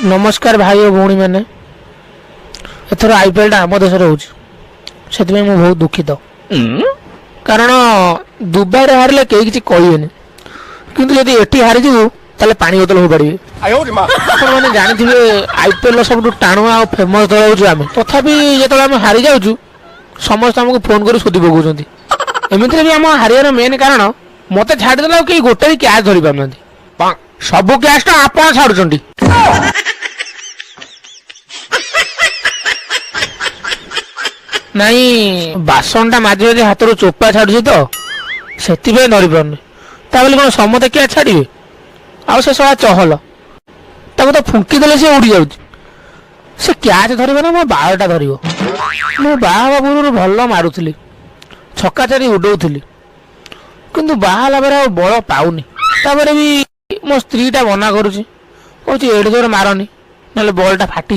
नमस्कार भाई और भौणी मैंने एथर आईपीएल टा आम देश से बहुत दुखित कारण दुबई हारे कई किसी कहबेनि किंतु जदि एटी हारीजु ताले पानी बोतल हो पड़े मैंने जानी आईपीएल सब टाणुआ और फेमस दल हूँ आम तथापि जो आम हारी जाऊँ समस्त आमको फोन कर शोधि पकाउं एमती भी आम हारियार मेन कारण मत छाड़देला कई गोटे भी कैच धरी पार सब कैच तो आप छाड़ुंट नहीं बासन टा माझे माझे हाथ चोपा छाड़ुची तो से धरी पारनी कौन समते क्या छाड़े आउ से सला चहल तो फुंकी देले से उड़ी जाऊँ से कैच धरब ना मो बारटा धर मु बाहा पूर्व भल मारुली छक्का चारि उड़ौली किंतु बाहाला बेले बल पाऊनी भी मो स्त्री टा मना करुच्ची कौन एडे जोर मारनी ना बल टा फाटी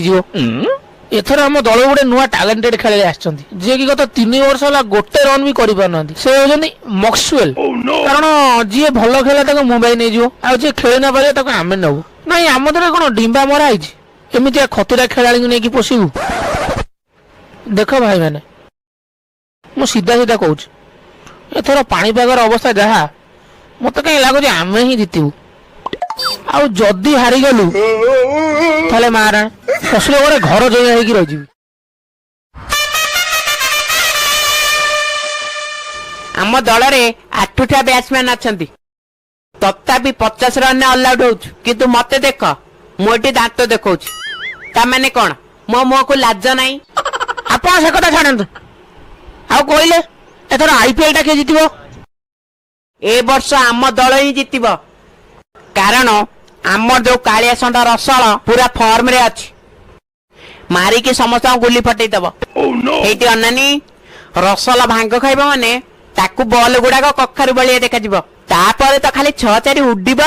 एथर आम दल गोटे नुआ टैलेंटेड खेलाड़ी आछंती जे कि गत 3 वर्ष होला गोटे रन भी करि पारनांती से होजनी मक्सवेल कारण जे भल खेला ताको मुंबई नै जिवो आ जे खेले ना पारे ताको आमे नबु नाही आम दरे कोन डिंबा मरा आइछि एमितिया खतरा खेलाड़ी नै कि पोसिबु देख भाई माने मु सीधा सीधा कहूछ एथर पाणीपागर अवस्था जहा मते कहीं लागो जे आमे ही जितिबु आ जदी हारी गलु ताले मारा फसले गोटे घर जगह होगी रही आम दल में 8टा बैट्समैन अच्छा तथापि 50 रन ऑल आउट हो किंतु मते देख मुझे दांत देखा ताने कौन मो मुह को लाज नाई आप से कथा छाड़ू आ कहले एथर आईपीएल टा किए जीत ए वर्ष आम दल ही जीत कारण आमर जो कालिया संडा रसल पूरा फॉर्म रे अच्छी मारिकी समस्त गुली फटेदब ये अनानी रसल भांग खाइब माने ताकू बॉल गुड़ाक कखारू बलिया देखा तो खाली 6-4 उड्डीब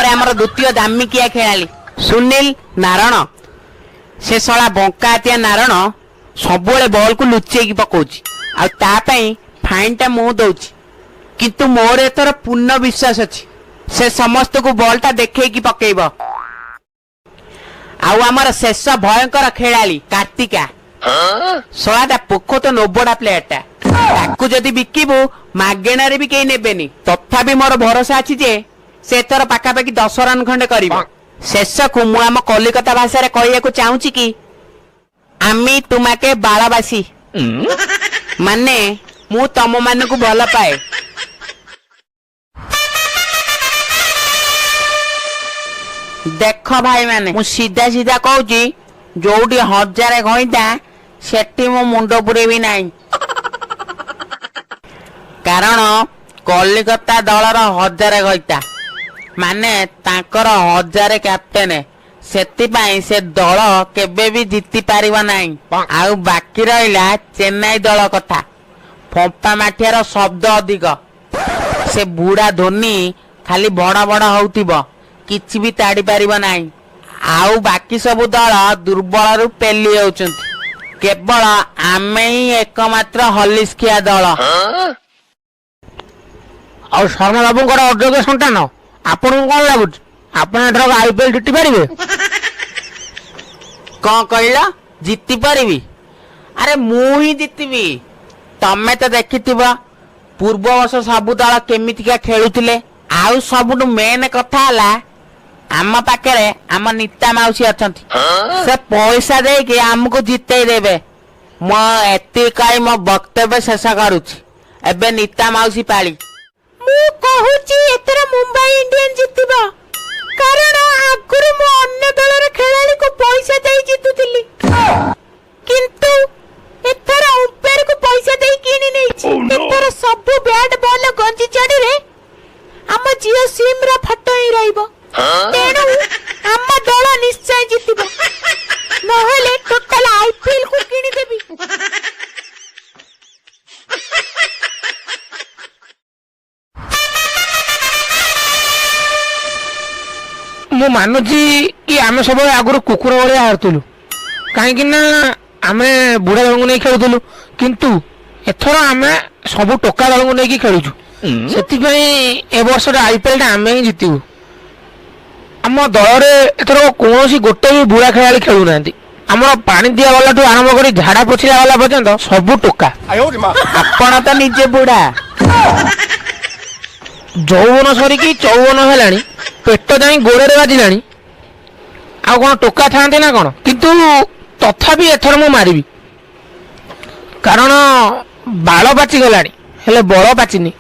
आमर द्वितीय दामिकिया खेलाड़ी सुनील नारायण से सला बंकातिया नारायण सब बॉल को लुचेकी पकाउची आ फाइन टा मु दउची किंतु मोर एथर पूर्ण विश्वास अच्छी से समस्त को बॉल टा देखी पकेब आमर शेष भयंकर खेलाड़ी कार्तिका सलाटा पोखो तो नोबड़ा प्लेयर टा जदि बिकिबू मागेणार भी कहीं नेबेनी तथापि मोर भरोसा अच्छी जे से एथर पाखापाखि 10 रन खंडे कर शेष को मु आम कलिकता भाषा कहू चाहूची कि आमी तुमाके बालाबासी माने मु तम मान को भल पाए देख भाई माने मु सीधा सीधा कहूची जोटी 1000 घईटा सेठी मो मुंड पुरेबी नहीं कारण कलिकता दलर 1000 घईटा माने तांकर 1000 कैप्टेन सेतिपाई से दल केबे भी जीति पारिबा नहीं आउ बाकी रहिला चेन्नई दल कथा फंपा माठियार शब्द अधिक से बुढ़ा धोनी खाली बड़ बड़ होउतिबो किछि भी ताड़ी पारिबा नहीं आउ बाकी सब दल दुर्बल रु पेली जाउछंती केवल आमे ही एकमात्र हलिस्किया दल आ शर्मा बाबू अयोग्य संतान आपन कौन लगुच आपन आईपीएल जीति पारे कौन कहला जीति पारिबी अरे मु ही जीतबी तमे तो देखिथिबा पूर्व वर्ष सब दल केमितिका खेलुथिले आउ सबुटु मेन कथा हला आम पाखे आम नीता मौसी अच्छा से पैसा दे कि आमको जिते देवे मो एति कही मो वक्तव्य शेष करुछि एबे नीता मौसी पाली मु कहूची एतरा मुंबई इंडियन जितबा कारण आगुरु मो अन्य दलर खेलाड़ी को पैसा दे जितुतिली किंतु एतरा अंपायर को पैसा दे किनी नै एतरा सब बैट बॉल गंजी चढ़ी रे आम जियो सिम रा फटो ही रहइबो तेणु आम दल निश्चय जीतब नहेले टोटल आईपीएल को किनी देबी मु मानुची कि आमे सब आगुर कुकुर भाया हारुलु कहीं ना आमे बुढ़ा दल को नहीं खेलुलु किंतु एथर आमे सब टोका दल को नहीं खेलुचु से ए वर्ष आईपीएल टा आमे ही जीतबू ଆମ ଦଳରେ ଏଥର କୌଣସି ଗୋଟେ ବି ବୁଢା ଖେଳାଳି ଖେଳୁନାହାନ୍ତି। ଆମର ପାଣି ଦିଆ ବାଲାଠୁ ଆରମ୍ଭ କରି ଝାଡା ପୋଛିଲା ବାଲା ପର୍ଯ୍ୟନ୍ତ ସବୁ ଟୋକା। ଆପଣ ତ ନିଜେ ବୁଢା। ଯୌବନ ସରିକି ଚୌବନ ହେଲାଣି, ପେଟ ଯାଇ ଗୋଡରେ ବାଜିଲାଣି, ଆଉ କଣ ଟୋକା ଥାଆନ୍ତି ନା କଣ? କିନ୍ତୁ ତଥାପି ଏଥର ମୁଁ ମାରିବି, କାରଣ ବାଳ ପାଚିଗଲାଣି ହେଲେ ବଳ ପାଚିନି।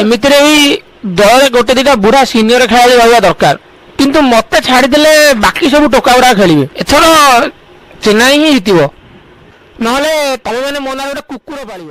ଏମିତିରେ ବି ଦଳରେ ଗୋଟେ ଦିଟା ବୁଢା ସିନିୟର ଖେଳାଳି ରହିବା ଦରକାର, କିନ୍ତୁ ମତେ ଛାଡ଼ିଦେଲେ ବାକି ସବୁ ଟୋକା ଗୁଡା ଖେଳିବେ। ଏଥର ଚେନ୍ନାଇ ହିଁ ଜିତିବ, ନହେଲେ ତମେ ମାନେ ମୋ ନାଁରେ ଗୋଟେ କୁକୁର ପାଳିବ।